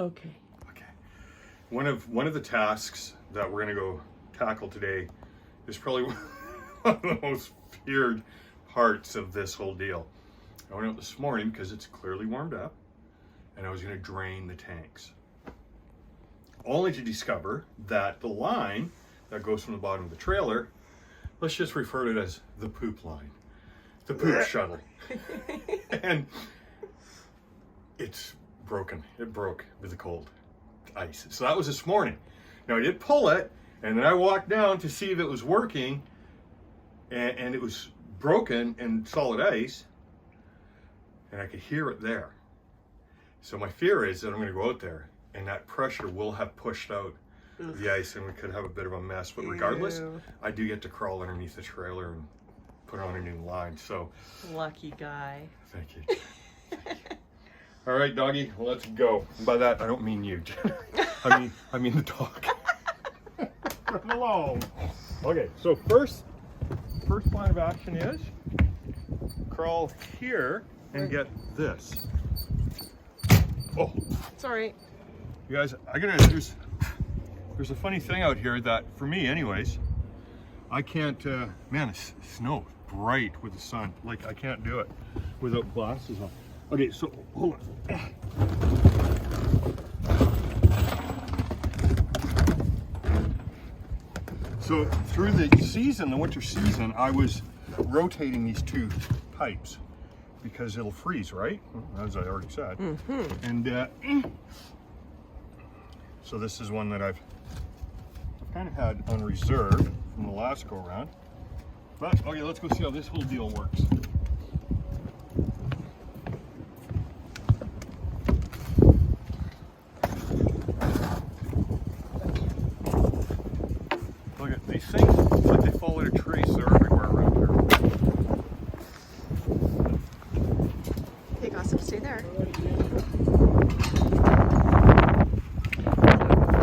Okay. Okay. One of the tasks that we're gonna go tackle today is probably one of the most feared parts of this whole deal. I went out this morning because it's clearly warmed up, and I was gonna drain the tanks. Only to discover that the line that goes from the bottom of the trailer, let's just refer to it as the poop line, the poop shuttle. And it's broken. It broke with the cold ice. So that was this morning. Now I did pull it, and then I walked down to see if it was working, and it was broken in solid ice, and I could hear it there. So my fear is that I'm going to go out there, and that pressure will have pushed out the ice, and we could have a bit of a mess. But regardless, I do get to crawl underneath the trailer and put on a new line. So lucky guy. Thank you. All right, doggy, let's go. And by that, I don't mean you. I mean the dog. Run along. Okay, so first line of action is crawl here and get this. Oh, It's all right. you guys, there's a funny thing out here that, for me anyways, I can't, man, it's snow bright with the sun. Like, I can't do it without glasses on. Okay, so hold on. So through the winter season, I was rotating these two pipes because it'll freeze, right? As I already said. And so this is one that I've kind of had on reserve from the last go around. But okay, let's go see how this whole deal works. Look at these things, it's like they fall out of trees. They're everywhere around here. Okay, gossip, stay there.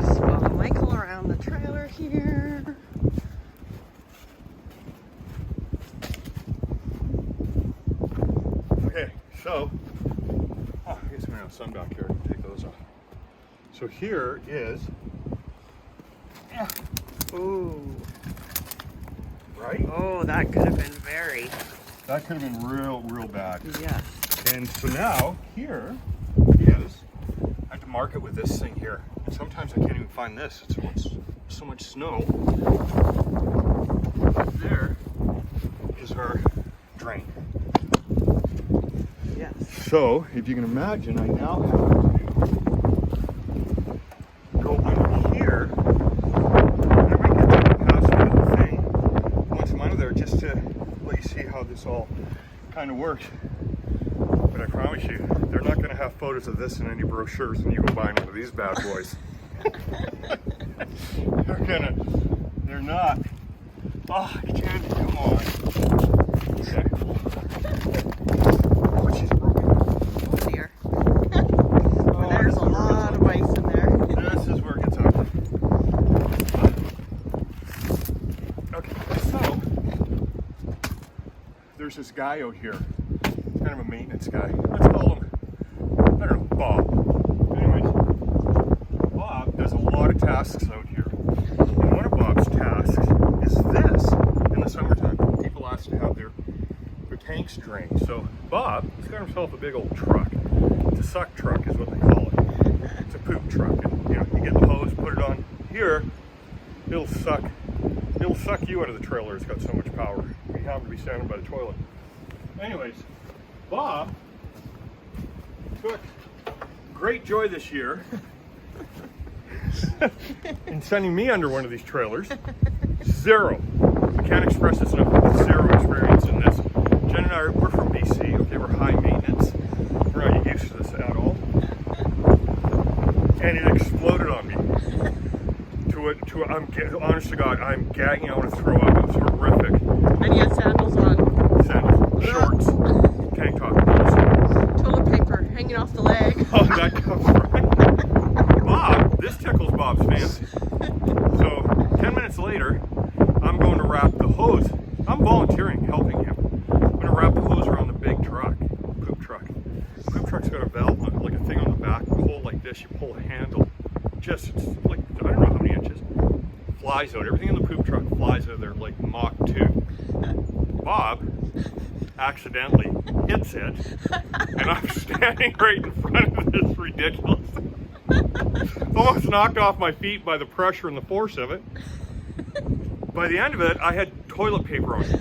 Just follow Michael around the trailer here. Okay, so, I guess we have sun back here. I can take those off. So here is, Ooh. right? Oh, that could have been very. That could have been real bad. Yes. And so now, here is, I have to mark it with this thing here. And sometimes I can't even find this. It's so much snow. There is our drain. Yes. So, if you can imagine, I now have to go under here. And I might get the capacity of the thing once I'm under there just to let you see how this all kind of works. But I promise you, they're not going to have photos of this in any brochures when you go buying one of these bad boys. They're not. Oh, Candy, come on. Okay. Oh, she's broken. Oh dear. There's a lot of ice in there. This is where it gets ugly. Okay, so there's this guy out here. He's kind of a maintenance guy. Let's call him, I don't know, Bob. Anyways, Bob does a lot of tasks out here. And one of Bob's tasks is this in the summertime. People ask to have their tanks drained. So Bob, he's got himself a big old truck. It's a suck truck is what they call it. It's a poop truck. And, you know, you get the hose, put it on here, it'll suck you out of the trailer. It's got so much power. We happen to be standing by the toilet. Anyways, Bob took great joy this year in sending me under one of these trailers. Zero. I can't express this enough. Zero experience in this. Jen and I, we're from BC. Okay, we're high maintenance. We're not used to this at all. And it exploded on me. Honest to God, I'm gagging. I want to throw up. It was horrific. And he had sandals on. Sandals, shorts, tank top. Toilet paper hanging off the leg. Oh, that comes right. Bob, this tickles Bob's fancy. So 10 minutes later, I'm going to wrap the hose. I'm volunteering, helping him. I'm going to wrap the hose around the big truck, poop truck. Poop truck's got a valve, like a thing on the back, a hole like this. this, you pull a handle, just it's like, I don't know how many inches, flies out. Everything in the poop truck flies out of there like Mach 2. Bob accidentally hits it, and I'm standing right in front of this ridiculous, almost knocked off my feet by the pressure and the force of it. By the end of it, I had toilet paper on it.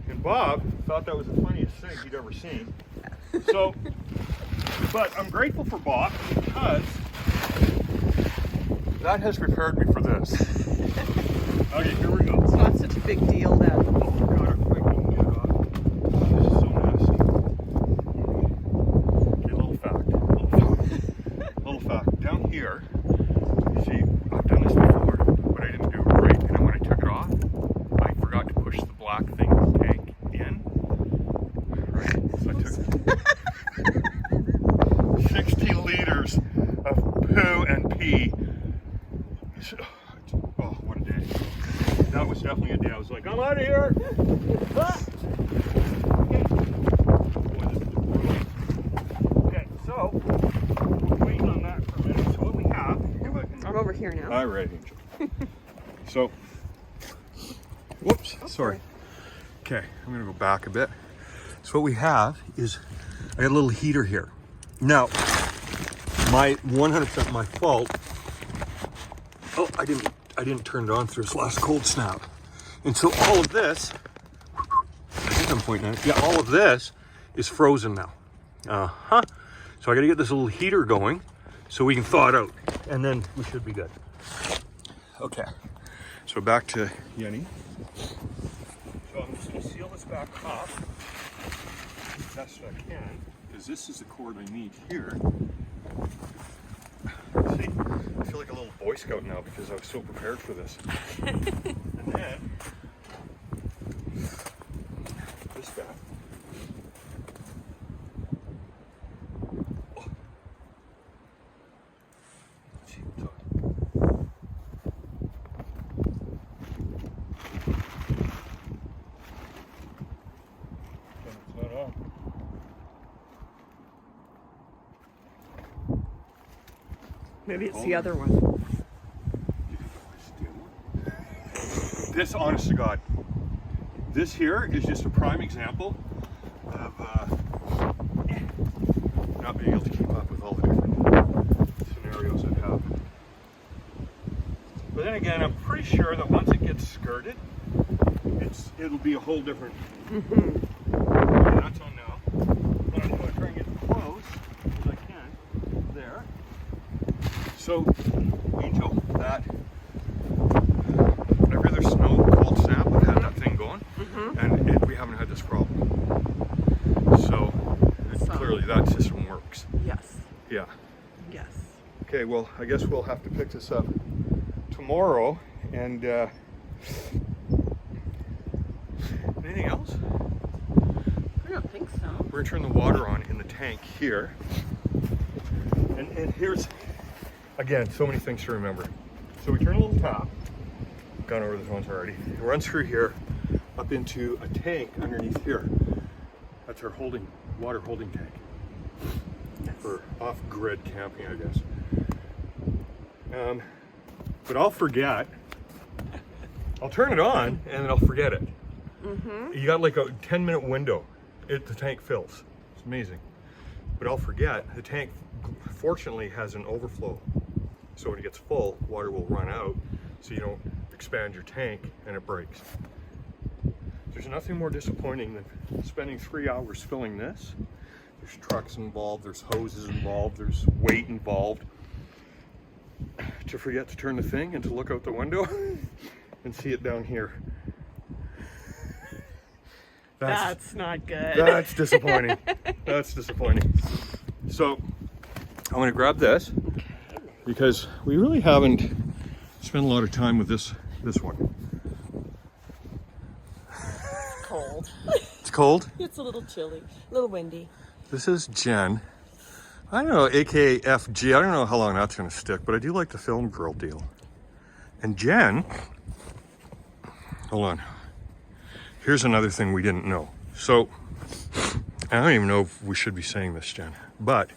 And Bob thought that was the funniest thing he'd ever seen. So, but I'm grateful for Bob because that has prepared me for this. Okay, here we go. It's not such a big deal then. Oh God, I can get it off. This is so nasty. Okay, little fact. Little fact. Down here, you see, I've done this before, but I didn't do it right. And then when I took it off, I forgot to push the black thing in the tank in. Right? So I took 60 liters of poo and pee. Oh, what a day. That was definitely a day I was like, I'm out of here. Okay, so waiting on that for a minute. So what we have, I'm over here now. all right, Angel. So, whoops, sorry. Okay, I'm gonna go back a bit. So what we have is, I got a little heater here. Now, my 100% my fault. Oh, I didn't turn it on through this last cold snap. And so all of this, I think I'm pointing at it. Yeah, all of this is frozen now. So I gotta get this little heater going so we can thaw it out. And then we should be good. Okay, so back to Yenny. So I'm just gonna seal this back up as best I can, because this is the cord I need here. See, I feel like a little Boy Scout now because I was so prepared for this. And then, this guy. Oh. Let's see what's on. It's not on. Maybe it's the other one. This, honest to God, this here is just a prime example of not being able to keep up with all the different scenarios I have. But then again, I'm pretty sure that once it gets skirted, it'll be a whole different. Okay, that's on now. But I'm going to try and get it close as I can. There. So, Angel, that every other snow, cold snap, I've had that thing going, and we haven't had this problem. So, clearly that system works. Yes. Yeah. Yes. Okay, well, I guess we'll have to pick this up tomorrow. And anything else? I don't think so. We're gonna turn the water on in the tank here. And here's, again, so many things to remember. So we turn a little tap, gone over this once already. It runs through here up into a tank underneath here. That's our water holding tank. Yes. For off-grid camping, I guess. But I'll forget. I'll turn it on and then I'll forget it. You got like a 10-minute window. The tank fills. It's amazing. But I'll forget. The tank, fortunately, has an overflow. So when it gets full, water will run out, so you don't expand your tank and it breaks. There's nothing more disappointing than spending 3 hours filling this. There's trucks involved, there's hoses involved, there's weight involved. To forget to turn the thing and to look out the window and see it down here. That's not good. That's disappointing. That's disappointing. So I'm going to grab this because we really haven't spent a lot of time with this one. It's cold. It's cold? It's a little chilly, a little windy. This is Jen. I don't know, aka FG. I don't know how long that's going to stick, but I do like the film girl deal. And Jen, hold on. Here's another thing we didn't know. So, I don't even know if we should be saying this, Jen, but